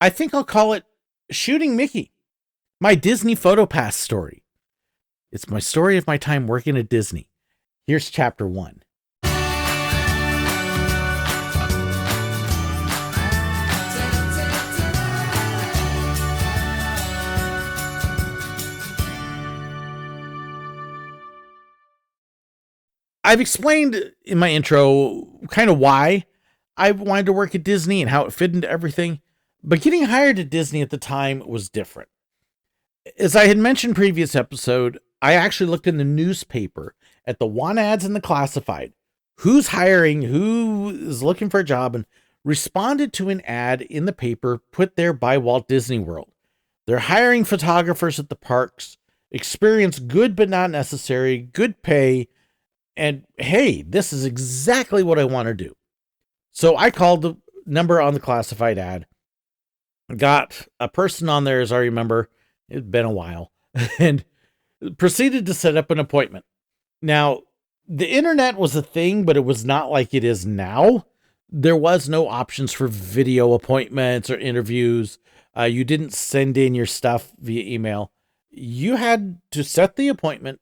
I think I'll call it Shooting Mickey, my Disney Photopass story. It's my story of my time working at Disney. Here's chapter 1. I've explained in my intro kind of why I wanted to work at Disney and how it fit into everything, but getting hired at Disney at the time was different. As I had mentioned previous episode, I actually looked in the newspaper at the want ads and the classified, who's hiring, who is looking for a job, and responded to an ad in the paper put there by Walt Disney World. They're hiring photographers at the parks, experience good but not necessary, good pay, and hey, this is exactly what I want to do. So I called the number on the classified ad, got a person on there, as I remember, it'd been a while, and proceeded to set up an appointment. Now, the internet was a thing, but it was not like it is now. There was no options for video appointments or interviews. You didn't send in your stuff via email. You had to set the appointment,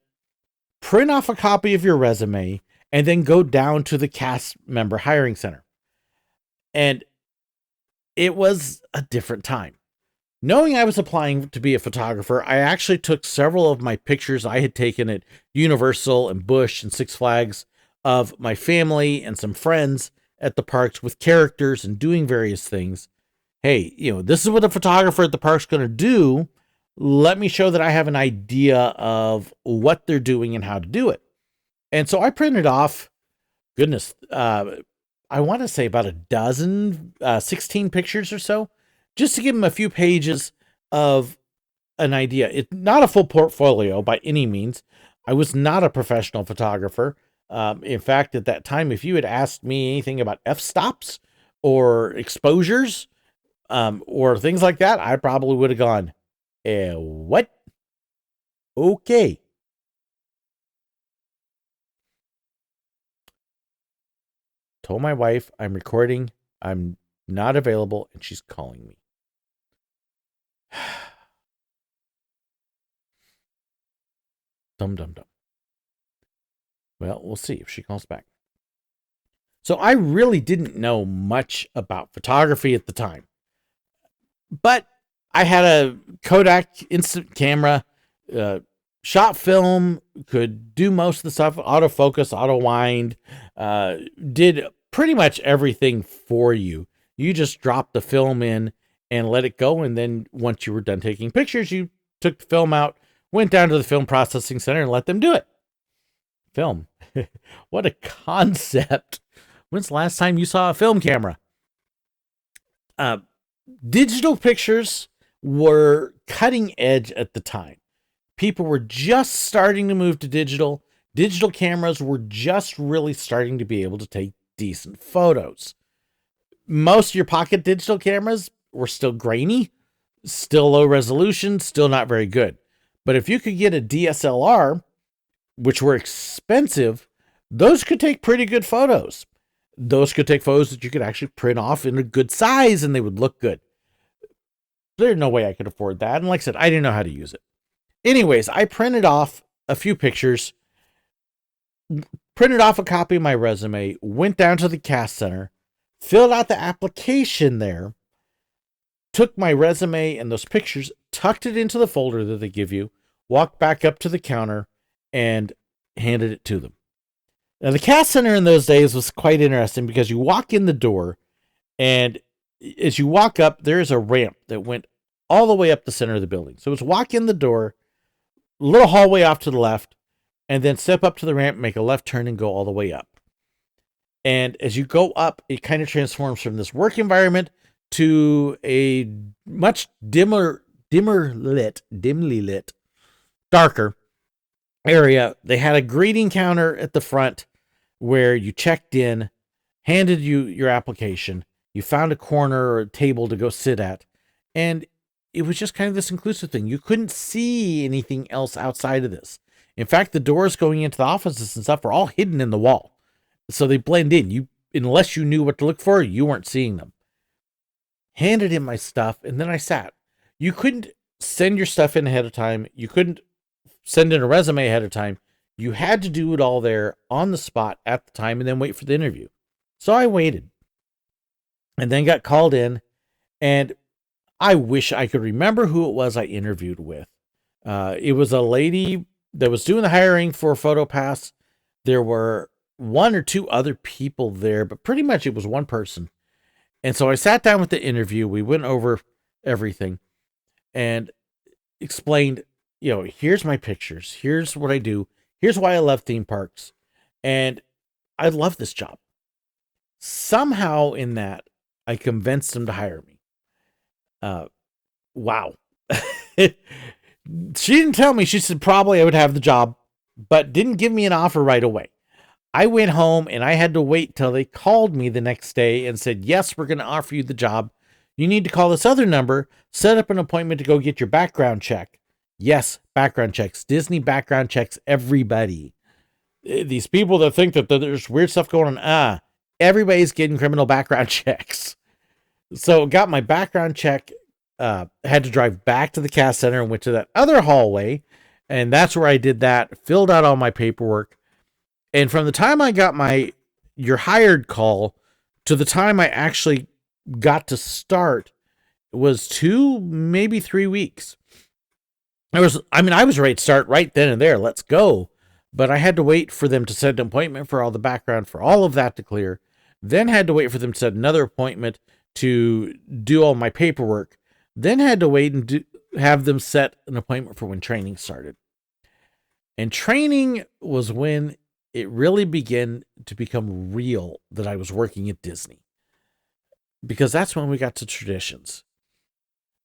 print off a copy of your resume, and then go down to the cast member hiring center. And it was a different time. Knowing I was applying to be a photographer, I actually took several of my pictures I had taken at Universal and Busch and Six Flags of my family and some friends at the parks with characters and doing various things. Hey, this is what a photographer at the park's going to do. Let me show that I have an idea of what they're doing and how to do it. And so I printed off, I want to say about a dozen, 16 pictures or so, just to give them a few pages of an idea. It's not a full portfolio by any means. I was not a professional photographer. In fact, at that time, if you had asked me anything about f-stops or exposures or things like that, I probably would have gone, what? Okay. Told my wife I'm recording, I'm not available, and she's calling me. Dum. Well, we'll see if she calls back. So I really didn't know much about photography at the time, but I had a Kodak instant camera, shot film, could do most of the stuff, autofocus, auto wind, did pretty much everything for you. You just dropped the film in and let it go. And then once you were done taking pictures, you took the film out, went down to the film processing center and let them do it. Film. What a concept. When's the last time you saw a film camera? Digital pictures were cutting edge at the time. People were just starting to move to digital. Digital cameras were just really starting to be able to take decent photos. Most of your pocket digital cameras were still grainy, still low resolution, still not very good. But if you could get a DSLR, which were expensive, those could take pretty good photos. Those could take photos that you could actually print off in a good size and they would look good. There's no way I could afford that. And like I said, I didn't know how to use it. Anyways, I printed off a few pictures, printed off a copy of my resume, went down to the cast center, filled out the application there, took my resume and those pictures, tucked it into the folder that they give you, walked back up to the counter, and handed it to them. Now, the cast center in those days was quite interesting because you walk in the door, and as you walk up, there's a ramp that went all the way up the center of the building. So it's walk in the door, little hallway off to the left, and then step up to the ramp, make a left turn, and go all the way up. And as you go up, it kind of transforms from this work environment to a much dimly lit, darker area. They had a greeting counter at the front where you checked in, handed you your application, you found a corner or a table to go sit at, and it was just kind of this inclusive thing. You couldn't see anything else outside of this. In fact, the doors going into the offices and stuff were all hidden in the wall. So they blend in. Unless you knew what to look for, you weren't seeing them. handed him my stuff, and then I sat. You couldn't send your stuff in ahead of time. You couldn't send in a resume ahead of time. You had to do it all there on the spot at the time and then wait for the interview. So I waited and then got called in, and I wish I could remember who it was I interviewed with. It was a lady that was doing the hiring for Photopass. There were one or two other people there, but pretty much it was one person. And so I sat down with the interview. We went over everything and explained, here's my pictures. Here's what I do. Here's why I love theme parks. And I love this job. Somehow in that, I convinced them to hire me. Wow. She didn't tell me. She said probably I would have the job, but didn't give me an offer right away. I went home and I had to wait till they called me the next day and said, yes, we're going to offer you the job. You need to call this other number, set up an appointment to go get your background check. Yes, background checks. Disney background checks everybody. These people that think that there's weird stuff going on, everybody's getting criminal background checks. So got my background check, had to drive back to the cast center and went to that other hallway. And that's where I did that, filled out all my paperwork. And from the time I got my "you're hired" call to the time I actually got to start was 2, maybe 3 weeks. I was ready to start right then and there. Let's go. But I had to wait for them to set an appointment for all the background, for all of that to clear. Then had to wait for them to set another appointment to do all my paperwork. Then had to wait and have them set an appointment for when training started. And training was when it really began to become real that I was working at Disney. Because that's when we got to traditions.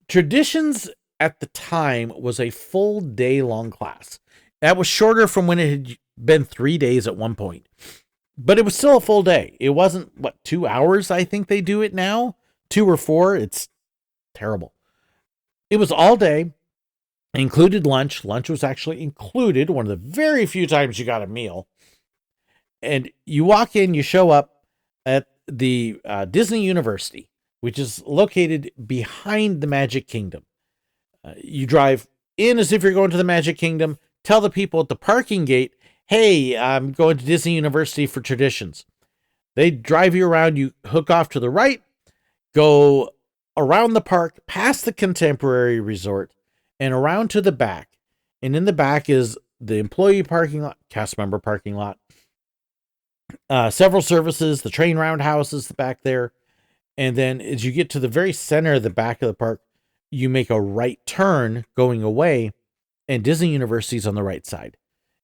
Traditions at the time was a full day-long class. That was shorter from when it had been 3 days at one point. But it was still a full day. It wasn't, 2 hours, I think they do it now? 2 or 4? It's terrible. It was all day, included lunch. Lunch was actually included, one of the very few times you got a meal. And you walk in, you show up at the Disney University, which is located behind the Magic Kingdom. You drive in as if you're going to the Magic Kingdom, tell the people at the parking gate, hey, I'm going to Disney University for traditions. They drive you around, you hook off to the right, go around the park, past the Contemporary Resort, and around to the back. And in the back is the employee parking lot, cast member parking lot, several services, the train roundhouse is back there. And then as you get to the very center of the back of the park, you make a right turn going away, and Disney University is on the right side.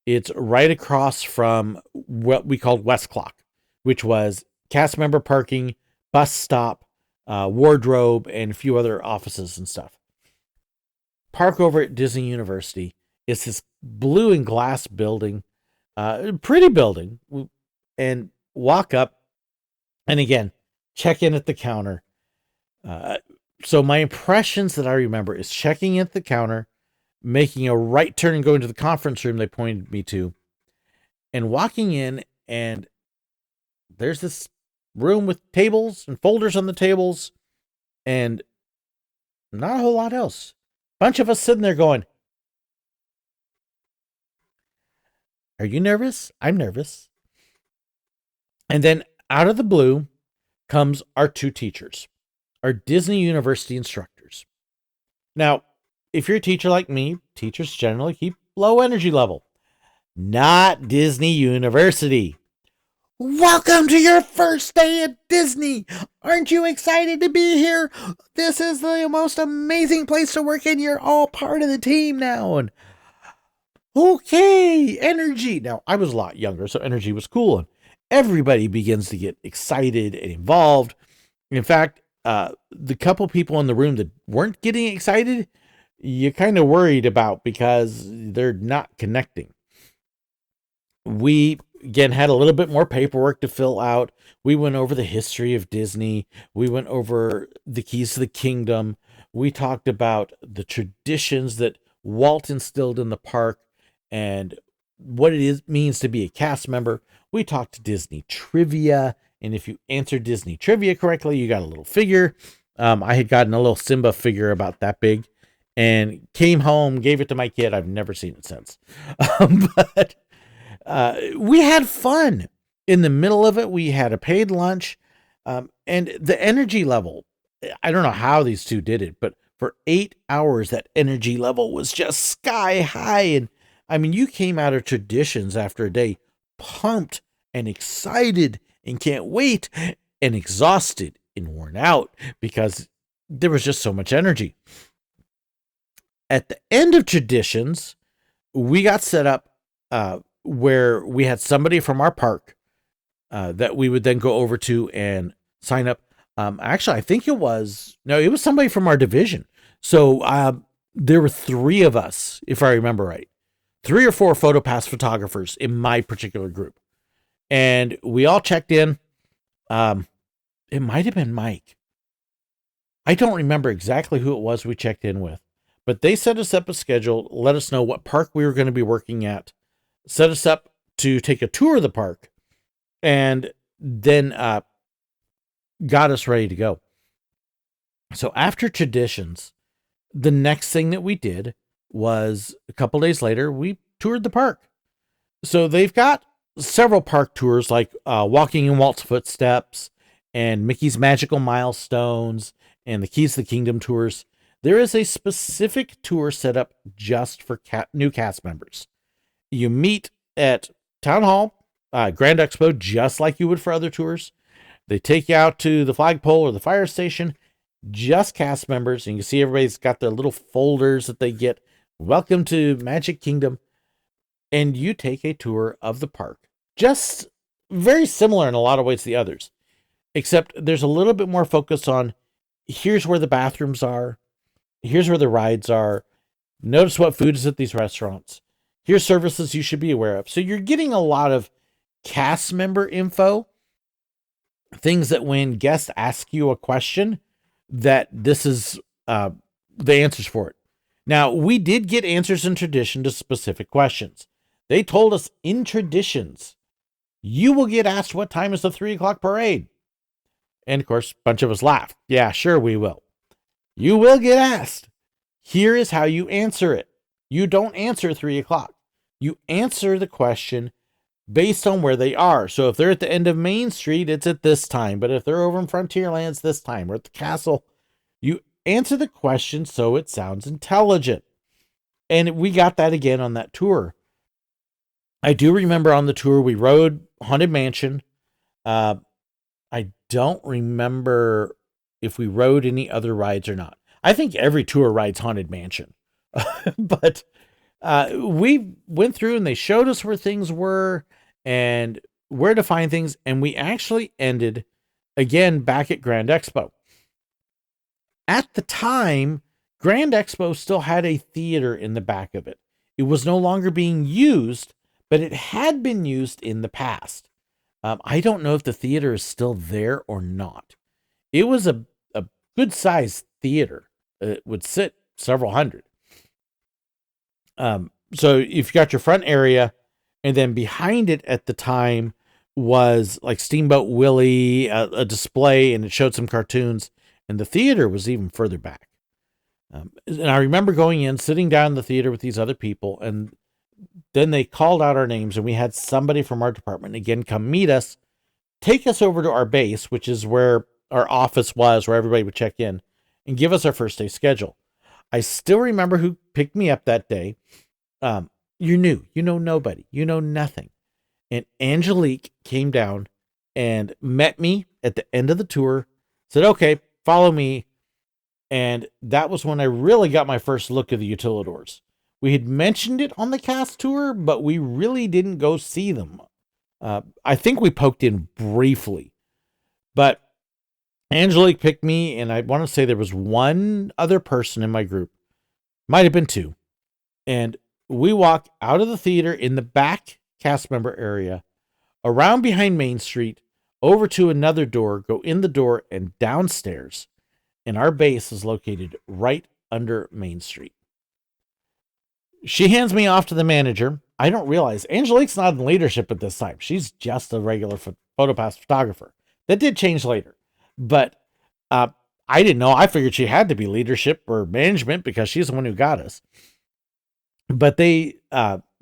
It's right across from what we called West Clock, which was cast member parking, bus stop, wardrobe, and a few other offices and stuff. Park over at Disney University is this blue and glass building, pretty building, and walk up, and again, check in at the counter. So my impressions that I remember is checking at the counter, making a right turn and going to the conference room they pointed me to, and walking in, and there's this room with tables and folders on the tables, and not a whole lot else. Bunch of us sitting there going, are you nervous? I'm nervous. And then out of the blue comes our 2 teachers, our Disney University instructors. Now, if you're a teacher like me, teachers generally keep low energy level. Not Disney University. Welcome to your first day at Disney. Aren't you excited to be here? This is the most amazing place to work, and you're all part of the team now. And okay, energy. Now, I was a lot younger, so energy was cool. And everybody begins to get excited and involved. In fact, the couple people in the room that weren't getting excited, you kind of worried about because they're not connecting. We, again, had a little bit more paperwork to fill out. We went over the history of Disney. We went over the keys to the kingdom. We talked about the traditions that Walt instilled in the park and what means to be a cast member. We talked Disney trivia, and if you answered Disney trivia correctly, you got a little figure. I had gotten a little Simba figure about that big and came home, gave it to my kid. I've never seen it since. But we had fun in the middle of it. We had a paid lunch, and the energy level, I don't know how these two did it, but for 8 hours, that energy level was just sky high. And I mean, you came out of traditions after a day pumped and excited and can't wait and exhausted and worn out because there was just so much energy. At the end of traditions, we got set up where we had somebody from our park that we would then go over to and sign up. Actually, I think it was somebody from our division. So there were 3 of us, if I remember right, 3 or 4 Photopass photographers in my particular group. And we all checked in. It might have been Mike. I don't remember exactly who it was we checked in with, but they set us up a schedule, let us know what park we were going to be working at, set us up to take a tour of the park, and then got us ready to go. So after traditions, the next thing that we did was a couple days later, we toured the park. So they've got several park tours like Walking in Walt's Footsteps and Mickey's Magical Milestones and the Keys to the Kingdom tours. There is a specific tour set up just for new cast members. You meet at Town Hall, Grand Expo, just like you would for other tours. They take you out to the flagpole or the fire station, just cast members. And you can see everybody's got their little folders that they get. Welcome to Magic Kingdom. And you take a tour of the park. Just very similar in a lot of ways to the others. Except there's a little bit more focus on here's where the bathrooms are. Here's where the rides are. Notice what food is at these restaurants. Here's services you should be aware of. So you're getting a lot of cast member info. Things that when guests ask you a question, that this is the answers for it. Now, we did get answers in tradition to specific questions. They told us in traditions, you will get asked what time is the 3 o'clock parade. And of course, a bunch of us laughed. Yeah, sure we will. You will get asked. Here is how you answer it. You don't answer 3 o'clock. You answer the question based on where they are. So if they're at the end of Main Street, it's at this time. But if they're over in Frontierlands this time, or at the castle, you answer the question so it sounds intelligent. And we got that again on that tour. I do remember on the tour, we rode Haunted Mansion. I don't remember if we rode any other rides or not. I think every tour rides Haunted Mansion. But we went through and they showed us where things were and where to find things. And we actually ended again back at Grand Expo. At the time, Grand Expo still had a theater in the back of it. It was no longer being used, but it had been used in the past. I don't know if the theater is still there or not. It was a good sized theater. It would sit several hundred. So if you got your front area, and then behind it at the time was like Steamboat Willie, a display, and it showed some cartoons, and the theater was even further back. And I remember going in, sitting down in the theater with these other people, and then they called out our names, and we had somebody from our department again come meet us, take us over to our base, which is where our office was, where everybody would check in, and give us our first day schedule. I still remember who picked me up that day. You're new, you know nobody, you know nothing. And Angelique came down and met me at the end of the tour, said, okay, follow me. And that was when I really got my first look at the Utilidors. We had mentioned it on the cast tour, but we really didn't go see them. I think we poked in briefly, but Angelique picked me, and I want to say there was one other person in my group, might have been 2. And we walk out of the theater in the back cast member area, around behind Main Street, over to another door, go in the door and downstairs. And our base is located right under Main Street. She hands me off to the manager. I don't realize Angelique's not in leadership at this time. She's just a regular Photopass photographer. That did change later. But I didn't know. I figured she had to be leadership or management because she's the one who got us. But they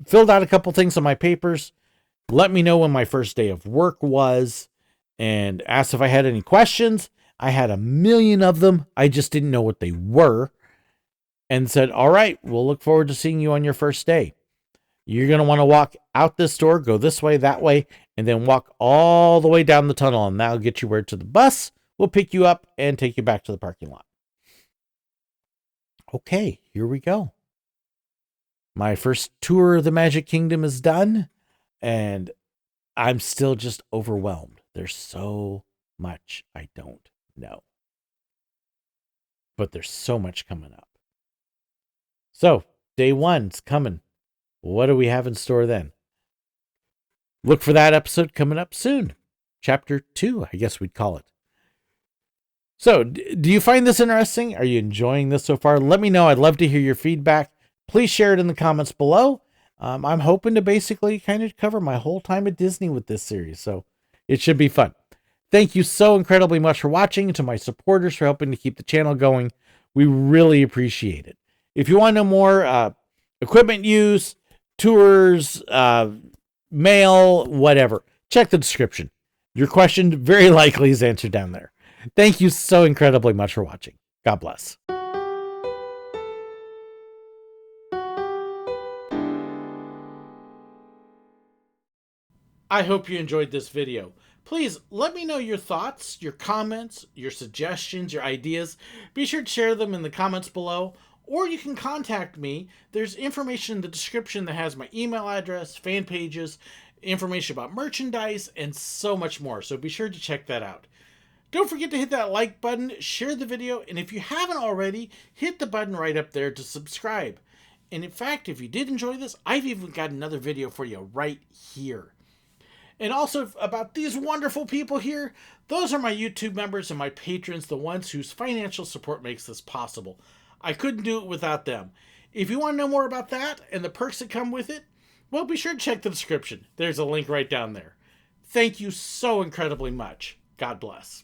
filled out a couple things on my papers, let me know when my first day of work was, and asked if I had any questions. I had a million of them. I just didn't know what they were. And said, all right, we'll look forward to seeing you on your first day. You're going to want to walk out this door, go this way, that way, and then walk all the way down the tunnel. And that'll get you where to the bus. We'll pick you up and take you back to the parking lot. Okay, here we go. My first tour of the Magic Kingdom is done, and I'm still just overwhelmed. There's so much I don't know. But there's so much coming up. So, day one's coming. What do we have in store then? Look for that episode coming up soon. Chapter 2, I guess we'd call it. So, do you find this interesting? Are you enjoying this so far? Let me know. I'd love to hear your feedback. Please share it in the comments below. I'm hoping to basically kind of cover my whole time at Disney with this series, so it should be fun. Thank you so incredibly much for watching, and to my supporters for helping to keep the channel going. We really appreciate it. If you want to know more equipment use, tours, mail, whatever, check the description. Your question very likely is answered down there. Thank you so incredibly much for watching. God bless. I hope you enjoyed this video. Please let me know your thoughts, your comments, your suggestions, your ideas. Be sure to share them in the comments below, or you can contact me. There's information in the description that has my email address, fan pages, information about merchandise, and so much more. So be sure to check that out. Don't forget to hit that like button, share the video, and if you haven't already, hit the button right up there to subscribe. And in fact, if you did enjoy this, I've even got another video for you right here. And also about these wonderful people here, those are my YouTube members and my patrons, the ones whose financial support makes this possible. I couldn't do it without them. If you want to know more about that and the perks that come with it, well, be sure to check the description. There's a link right down there. Thank you so incredibly much. God bless.